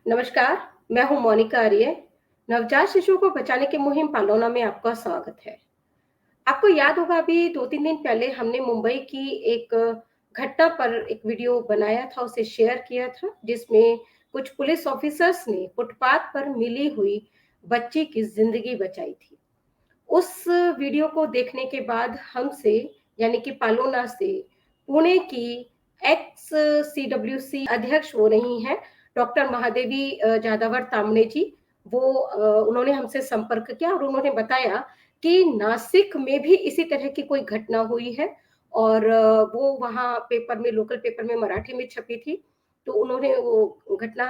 नमस्कार, मैं हूँ मोनिका आर्य। नवजात शिशुओं को बचाने की मुहिम पालोना में आपका स्वागत है। आपको याद होगा अभी 2-3 दिन पहले हमने मुंबई की एक घटना पर एक वीडियो बनाया था, उसे शेयर किया था, जिसमें कुछ पुलिस ऑफिसर्स ने फुटपाथ पर मिली हुई बच्ची की ज़िंदगी बचाई थी। उस वीडियो को देखने के बाद हमसे यानी कि पालोना से पुणे की एक्स सीडब्ल्यूसी अध्यक्ष हो रही हैं डॉक्टर महादेवी जादवर तांबड़े जी। उन्होंने हमसे संपर्क किया और उन्होंने बताया कि नासिक में भी इसी तरह की कोई घटना हुई है और वो वहाँ पेपर में लोकल पेपर में मराठी में छपी थी। तो उन्होंने वो घटना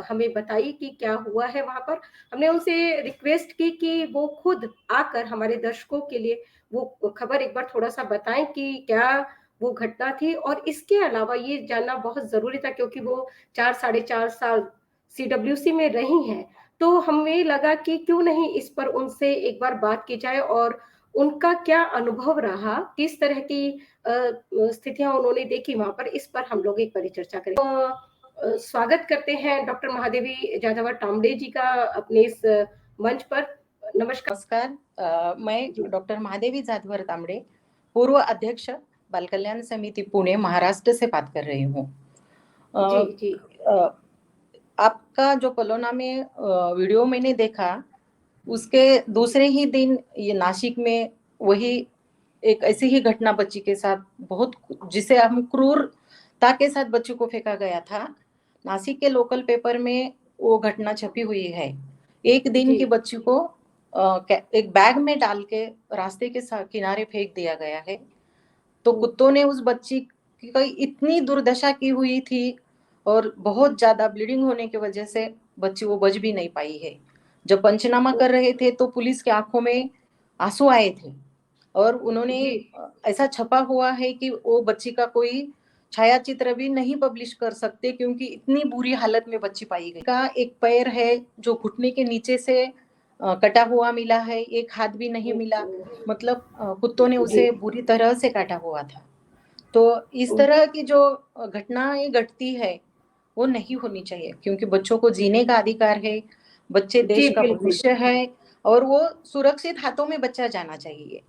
हमें बताई कि क्या हुआ है वहाँ पर। हमने उनसे रिक्वेस्ट की कि वो खुद आकर हमारे दर्शकों के लिए वो खबर एक बार थोड़ा-सा बताएँ कि क्या वो घटना थी और इसके अलावा ये जानना बहुत ज़रूरी था क्योंकि वो 4 साढ़े 4 साल सीडब्ल्यूसी में रही हैं। तो हमें लगा कि क्यों नहीं इस पर उनसे एक बार बात की जाए और उनका क्या अनुभव रहा, किस तरह की स्थितियाँ उन्होंने देखी वहाँ पर, इस पर हम लोग एक बड़ी चर्चा करेंगे। स्वागत करते हैं डॉक्टर महादेवी जादवर तांबड़े जी का अपने इस मंच पर। नमस्कार। नमस्कार। जी, मैं डॉक्टर महादेवी जाधवर तांबड़े, पूर्व अध्यक्ष बाल कल्याण समिति पुणे महाराष्ट्र से बात कर रही हूँ। जी, अ, जी, अ, आपका जो पलोना में वीडियो मैंने देखा, उसके दूसरे ही दिन ये नासिक में वही एक ऐसी ही घटना बच्ची के साथ, बहुत जिसे हम क्रूरता के साथ बच्ची को फेंका गया था। नासिक के लोकल पेपर में वो घटना छपी हुई है। एक दिन जी, की बच्ची को एक बैग में डाल के रास्ते के किनारे फेंक दिया गया है। तो ओह! कुत्तों ने उस बच्ची की इतनी दुर्दशा की हुई थी और बहुत ज्यादा ब्लीडिंग होने की वजह से बच्ची वो बच भी नहीं पाई है। जब पंचनामा ओह! कर रहे थे तो पुलिस की आंखों में आंसू आए थे और उन्होंने जी, ऐसा छपा हुआ है कि वो बच्ची का कोई छायाचित्र भी नहीं पब्लिश कर सकते क्योंकि इतनी बुरी हालत में बच्ची पाई गई। का एक पैर है जो घुटने के नीचे से कटा हुआ मिला है, एक हाथ भी नहीं मिला। ओह! मतलब कुत्तों ने जी, उसे बुरी तरह से काटा हुआ था। तो इस ओह! तरह की जो घटनाएं घटती है वो नहीं होनी चाहिए क्योंकि बच्चों को जीने का अधिकार है, बच्चे जी, देश का बिल्कुल। भविष्य है और वो सुरक्षित हाथों में बच्चा जाना चाहिए।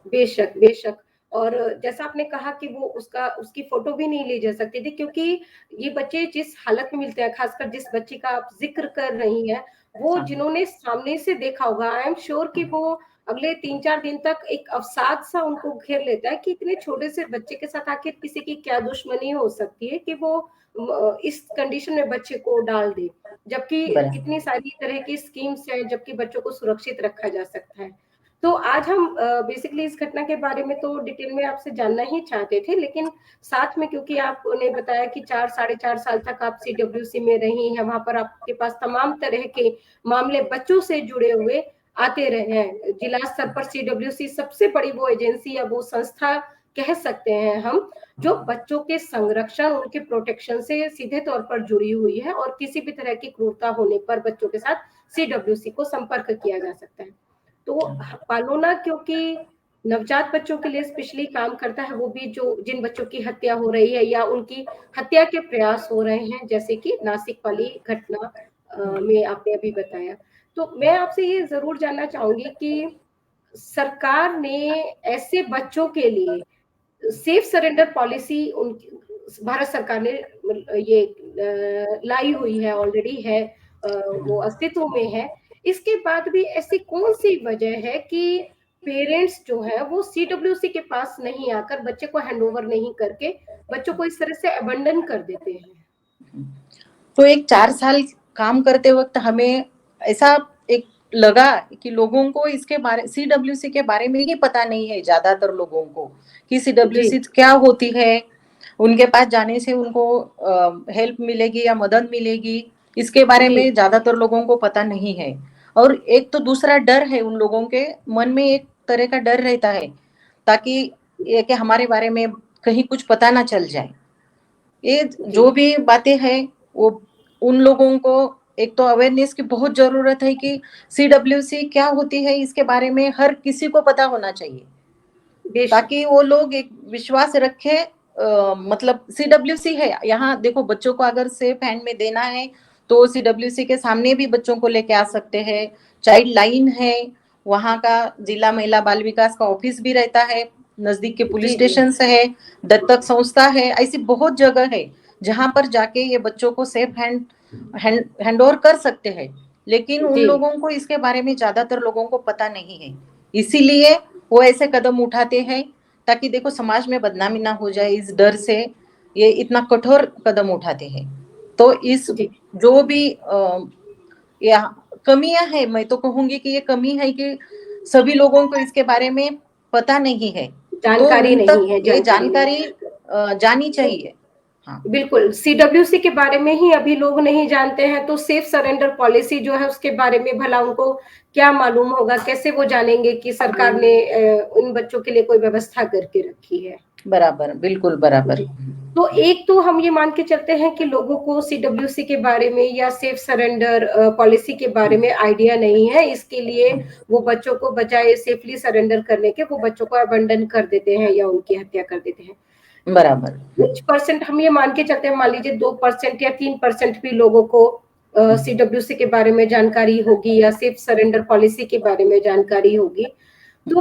बेशक, बेशक। और जैसा आपने कहा कि वो उसकी फ़ोटो भी नहीं ली जा सकती थी क्योंकि ये बच्चे जिस हालत में मिलते हैं, ख़ासकर जिस बच्ची का आप ज़िक्र कर रही हैं, वो हाँ। जिन्होंने सामने से देखा होगा, आई एम श्योर कि वो अगले 3-4 दिन तक एक अवसाद-सा उनको घेर लेता है कि इतने छोटे से बच्चे के साथ आखिर किसी की क्या दुश्मनी हो सकती है कि वो इस कंडीशन में बच्चे को डाल दे। जबकि बराबर। कितनी सारी तरह की स्कीम्स हैं, जबकि बच्चों को सुरक्षित रखा जा सकता है। तो आज हम बेसिकली इस घटना के बारे में तो डिटेल में आपसे जानना ही चाहते थे, लेकिन साथ में क्योंकि आपने बताया कि 4 साढ़े 4 साल तक आप सीडब्ल्यूसी में रही हैं, वहाँ पर आपके पास तमाम तरह के मामले बच्चों से जुड़े हुए आते रहे हैं। जिला स्तर पर सीडब्ल्यूसी सबसे बड़ी वो एजेंसी या वो संस्था कह सकते हैं हम, जो बच्चों के संरक्षण, उनके प्रोटेक्शन से सीधे तौर पर जुड़ी हुई है और किसी भी तरह की क्रूरता होने पर बच्चों के साथ सीडब्ल्यूसी को संपर्क किया जा सकता है। तो पालोना क्योंकि नवजात बच्चों के लिए स्पेशली काम करता है, वो भी जो जिन बच्चों की हत्या हो रही है या उनकी हत्या के प्रयास हो रहे हैं, जैसे कि नासिक वाली घटना में आपने अभी बताया। तो मैं आपसे ये ज़रूर जानना चाहूँगी कि सरकार ने ऐसे बच्चों के लिए सेफ सरेंडर पॉलिसी उनकी भारत सरकार ने ये लाई हुई है, ऑलरेडी है, वो अस्तित्व में है। इसके बाद भी ऐसी कौन-सी वजह है कि पेरेंट्स जो हैं वो सीडब्ल्यूसी के पास नहीं आकर बच्चे को हैंडओवर नहीं करके बच्चों को इस तरह से अबंडन कर देते हैं? तो एक 4 साल काम करते वक्त हमें ऐसा एक लगा कि लोगों को इसके बारे सीडब्ल्यूसी के बारे में ही पता नहीं है, ज्यादातर लोगों को कि जी, सीडब्ल्यूसी क्या होती है, उनके पास जाने से उनको हेल्प मिलेगी या मदद मिलेगी, इसके बारे जी, में ज्यादातर लोगों को पता नहीं है। और एक तो दूसरा डर है, उन लोगों के मन में एक तरह का डर रहता है ताकि ये कि हमारे बारे में कहीं कुछ पता ना चल जाए। ये जी, जो भी बातें हैं वो उन लोगों को एक तो अवेयरनेस की बहुत जरूरत है कि सीडब्ल्यूसी क्या होती है, इसके बारे में हर किसी को पता होना चाहिए बेशक। ताकि वो लोग एक विश्वास रखे। मतलब सीडब्ल्यूसी है, यहाँ देखो बच्चों को अगर सेफ हैंड में देना है तो सीडब्ल्यूसी के सामने भी बच्चों को लेके आ सकते हैं। चाइल्ड लाइन है, वहाँ का जिला महिला बाल विकास का ऑफिस भी रहता है, नजदीक के पुलिस जी, जी। स्टेशन है, दत्तक संस्था है, ऐसी बहुत जगह है जहाँ पर जाके ये बच्चों को सेफ हैंड ओवर कर सकते हैं। लेकिन उन जी, लोगों को इसके बारे में ज्यादातर लोगों को पता नहीं है, इसीलिए वो ऐसे कदम उठाते हैं ताकि देखो समाज में बदनामी ना हो जाए, इस डर से ये इतना कठोर कदम उठाते हैं। तो इस जी। जो भी या कमियां है, मैं तो कहूंगी कि ये कमी है कि सभी लोगों को इसके बारे में पता नहीं है, तो जानकारी उन नहीं तक है, ये जानकारी नहीं जानकारी है। जानी तो चाहिए। हाँ, बिल्कुल, सीडब्ल्यूसी के बारे में ही अभी लोग नहीं जानते हैं, तो सेफ सरेंडर पॉलिसी जो है उसके बारे में भला उनको क्या मालूम होगा? कैसे वो जानेंगे कि सरकार ने इन बच्चों के लिए कोई व्यवस्था करके रखी है? बराबर, बिल्कुल बराबर। जी। तो एक तो हम ये मान के चलते हैं कि लोगों को सीडब्ल्यूसी के बारे में या सेफ सरेंडर पॉलिसी के बारे में आइडिया नहीं है, इसके लिए वो बच्चों को बजाय सेफली सरेंडर करने के वो बच्चों को अबंडन कर देते हैं या उनकी हत्या कर देते हैं। बराबर। कुछ परसेंट हम ये मान के चलते हैं, मान लीजिए 2% या 3% भी लोगों को सीडब्ल्यूसी के बारे में जानकारी होगी या सेफ सरेंडर पॉलिसी के बारे में जानकारी होगी। तो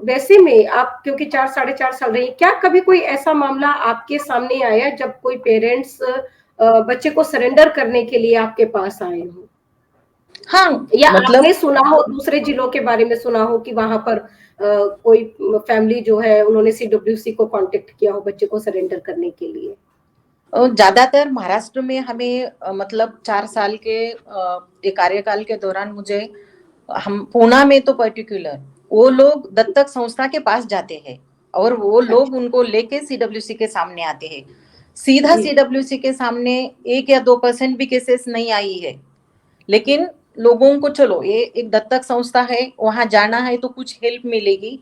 वैसे में आप क्योंकि 4 साढ़े 4 साल रही, क्या कभी कोई ऐसा मामला आपके सामने आया जब कोई पेरेंट्स बच्चे को सरेंडर करने के लिए आपके पास आए हो, हाँ, या मतलब आपने सुना हो दूसरे जिलों के बारे में, सुना हो कि वहां पर कोई फैमिली जो है उन्होंने सीडब्ल्यूसी को कांटेक्ट किया हो बच्चे को सरेंडर करने के लिए? ज्यादातर महाराष्ट्र में हमें मतलब 4 साल के ये कार्यकाल के दौरान मुझे, हम पूना में तो पर्टिकुलर वो लोग दत्तक संस्था के पास जाते हैं और वो लोग अच्छा। उनको लेके सीडब्ल्यूसी के सामने आते हैं। सीधा जी, सीडब्ल्यूसी के सामने 1 या 2% भी केसेस नहीं आई है, लेकिन लोगों को चलो ये एक दत्तक संस्था है, वहां जाना है तो कुछ हेल्प मिलेगी,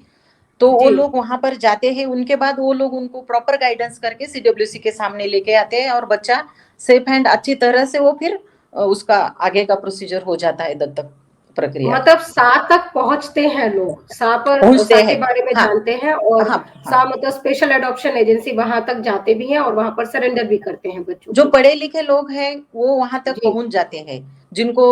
तो वो जी, लोग वहां पर जाते हैं। उनके बाद वो लोग उनको प्रॉपर गाइडेंस करके सीडब्ल्यूसी के सामने लेके आते हैं और बच्चा सेफ हैंड अच्छी तरह से वो फिर उसका आगे का प्रोसीजर हो जाता है, दत्तक प्रक्रिया मतलब सा तक पहुंचते हैं लोग, सा पर पहुंचते सा के हैं। बारे में हाँ, जानते हैं, और हाँ, हाँ। सा मतलब स्पेशल एडॉप्शन एजेंसी, वहां तक जाते भी हैं और वहां पर सरेंडर भी करते हैं बच्चों जो को। पढ़े लिखे लोग हैं वो वहां तक जी, पहुंच जाते हैं, जिनको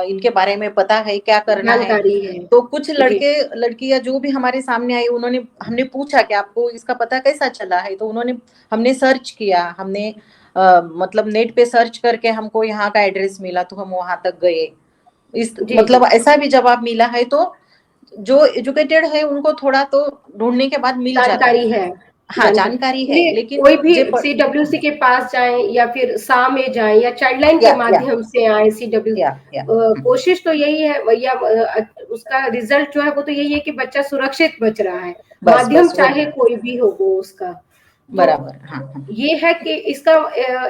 इनके बारे में पता है क्या करना है। जानकारी है। तो कुछ जी, लड़के लड़कियां जो भी हमारे सामने आई, उन्होंने हमने पूछा कि आपको इसका पता कैसा चला है, तो उन्होंने हमने सर्च किया, हमने मतलब नेट पे सर्च करके हमको यहाँ का एड्रेस मिला तो हम वहां तक गए। इस जी, मतलब जी। ऐसा भी जवाब मिला है, तो जो एजुकेटेड है उनको थोड़ा तो ढूंढने के बाद मिल जाता है। जानकारी है, हाँ, जानकारी। जानकारी है, चलिए, लेकिन कोई भी जे सीडब्ल्यूसी के पास जाएं या फिर सा में जाएं या चाइल्ड लाइन के या माध्यम से आए सीडब्ल्यू, या कोशिश तो यही है भैया, उसका रिजल्ट जो है वो तो यही है कि बच्चा सुरक्षित बच रहा है, बस माध्यम बस चाहे वही। कोई भी हो वो उसका। तो बराबर, हाँ, हाँ। ये है कि इसका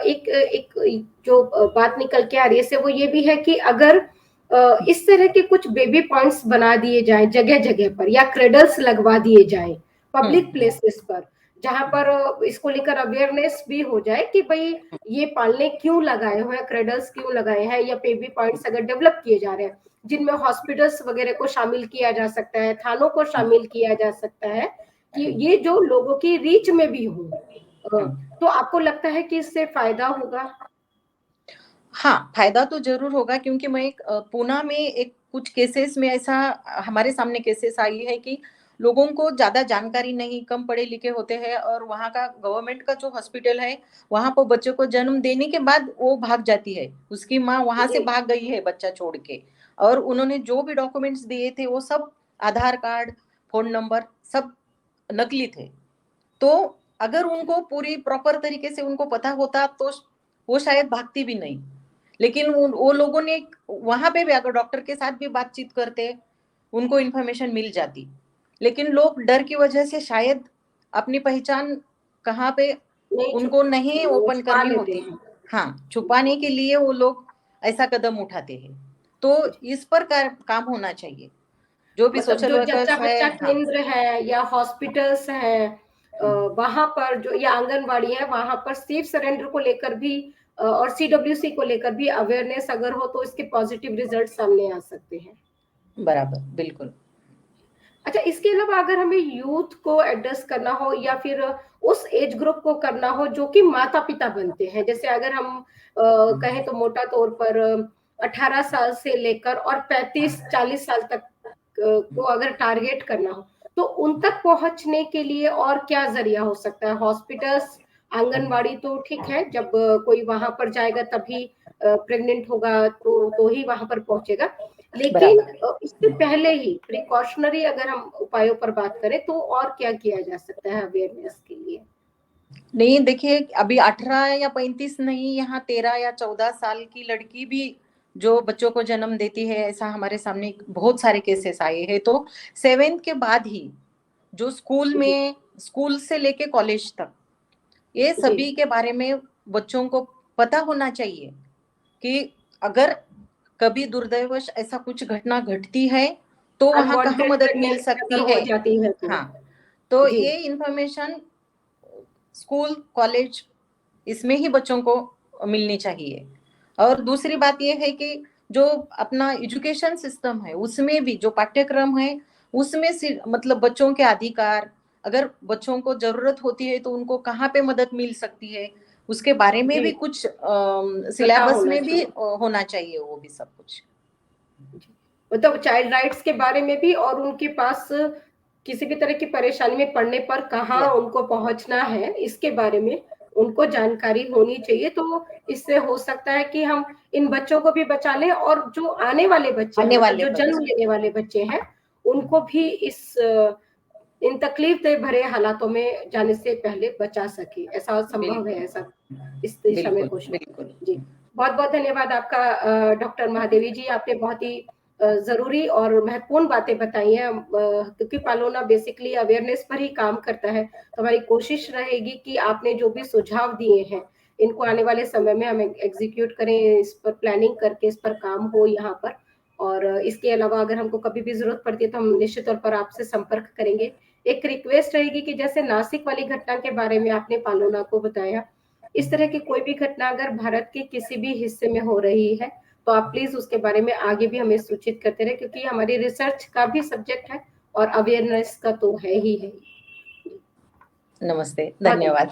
एक एक जो बात निकल के आ रही है इससे, वो ये भी है कि अगर इस तरह के कुछ बेबी पॉइंट्स बना दिए जाएं जगह जगह पर, या क्रेडल्स लगवा दिए जाएं पब्लिक हम्म, प्लेसेस पर, जहां पर इसको लेकर अवेयरनेस भी हो जाए कि भाई ये पालने क्यों लगाए हुए हैं, क्रेडल्स क्यों लगाए हैं, या बेबी पॉइंट्स अगर डेवलप किए जा रहे हैं जिनमें हॉस्पिटल्स वगैरह को शामिल किया जा सकता है, थानों को शामिल किया जा सकता है, कि ये जो लोगों की रीच में भी हो, हम्म। तो आपको लगता है कि इससे फायदा होगा? हाँ, फायदा तो जरूर होगा, क्योंकि मैं एक पूना में एक कुछ केसेस में ऐसा हमारे सामने केसेस आई है कि लोगों को ज्यादा जानकारी नहीं, कम पढ़े लिखे होते हैं, और वहाँ का गवर्नमेंट का जो हॉस्पिटल है, वहाँ पर बच्चों को जन्म देने के बाद वो भाग जाती है, उसकी माँ वहां से जी, भाग गई है बच्चा छोड़ के, और उन्होंने जो भी डॉक्यूमेंट्स दिए थे वो सब आधार कार्ड, फोन नंबर सब नकली थे। तो अगर उनको पूरी प्रॉपर तरीके से उनको पता होता तो वो शायद भागती भी नहीं। लेकिन वो लोगों ने वहां पे भी अगर डॉक्टर के साथ भी बातचीत करते, उनको इन्फॉर्मेशन मिल जाती, लेकिन लोग डर की वजह से शायद अपनी पहचान कहाँ पे नहीं उनको नहीं वो ओपन छुपा करनी लेते होती। हैं। हाँ, छुपाने के लिए वो लोग ऐसा कदम उठाते हैं। तो इस पर काम होना चाहिए, जो भी मतलब सोशल जो जच्चा वर्कर्स है। बच्चा हाँ, केंद्र है या हॉस्पिटल्स हैं, वहां पर जो, या आंगनबाड़ी है, वहां पर सेफ सरेंडर को लेकर भी और सीडब्ल्यूसी को लेकर भी अवेयरनेस अगर हो तो इसके पॉजिटिव रिजल्ट सामने आ सकते हैं। बराबर, बिल्कुल। अच्छा, इसके अलावा अगर हमें यूथ को एड्रेस करना हो या फिर उस एज ग्रुप को करना हो जो कि माता-पिता बनते हैं। जैसे अगर हम कहें तो मोटा तौर पर 18 साल से लेकर और 35-40 साल तक को अगर टारगेट करना हो, तो उन तक पहुँचने के लिए और क्या ज़रिया हो सकता है? हॉस्पिटल्स, आंगनवाड़ी तो ठीक है, जब कोई वहाँ पर जाएगा तभी प्रेग्नेंट होगा तो ही वहाँ पर पहुँचेगा। लेकिन बराबर। इससे पहले ही प्रिकॉशनरी अगर हम उपायों पर बात करें तो और क्या किया जा सकता है अवेयरनेस के लिए? नहीं देखिए, अभी 18 या 35 नहीं, यहाँ 13 या 14 साल की लड़की भी जो बच्चों को जन्म देती है, ऐसा हमारे सामने बहुत सारे केसेस आए हैं। तो 7th के बाद ही जो जी, स्कूल से लेके कॉलेज तक ये जी। सभी के बारे में बच्चों को पता होना चाहिए कि अगर कभी दुर्दैवश ऐसा कुछ घटना घटती है तो वहां कहाँ अनवांटेड मदद मिल प्रेगनेंसी सकती अगर है। हो जाती है तो। हाँ, तो जी, ये इंफॉर्मेशन स्कूल कॉलेज इसमें ही बच्चों को मिलनी चाहिए। और दूसरी बात यह है कि जो अपना एजुकेशन सिस्टम है उसमें भी जो पाठ्यक्रम है उसमें से मतलब बच्चों के अधिकार, अगर बच्चों को जरूरत होती है तो उनको कहाँ पे मदद मिल सकती है उसके बारे में जी, भी कुछ पता सिलेबस होना में भी चाहिए। होना चाहिए वो भी सब कुछ। जी, मतलब चाइल्ड राइट्स के बारे में भी और उनके पास किसी भी तरह की परेशानी में पड़ने पर कहाँ यस, उनको पहुँचना है, इसके बारे में उनको जानकारी होनी चाहिए। तो इससे हो सकता है कि हम इन बच्चों को भी बचा लें और जो आने वाले बच्चे हैं, आने मतलब वाले जो जन्म बच्चे। लेने वाले बच्चे हैं, उनको भी इन तकलीफ-दे भरे हालातों में जाने से पहले बचा सकें। ऐसा संभव है, बिल्कुल, ऐसा इस दिशा में बिल्कुल, कोशिश बिल्कुल। जी, बहुत-बहुत धन्यवाद आपका डॉक्टर महादेवी जी, आपने बहुत ही ज़रूरी और महत्वपूर्ण बातें बताई हैं क्योंकि पालोना बेसिकली अवेयरनेस पर ही काम करता है। तो हमारी कोशिश रहेगी कि आपने जो भी सुझाव दिए हैं, इनको आने वाले समय में हम एग्ज़ीक्यूट करें, इस पर प्लानिंग करके इस पर काम हो यहाँ पर और इसके अलावा अगर हमको कभी भी ज़रूरत पड़ती है, तो हम निश्चित तौर पर आपसे संपर्क करेंगे। एक रिक्वेस्ट रहेगी कि जैसे नासिक वाली घटना के बारे में आपने पालोना को बताया, इस तरह की कोई भी घटना अगर भारत के किसी भी हिस्से में हो रही है, तो आप प्लीज़ उसके बारे में आगे भी हमें सूचित करते रहें क्योंकि हमारी रिसर्च का भी सब्जेक्ट है और अवेयरनेस का तो है ही है। जी, नमस्ते, बहुत धन्यवाद।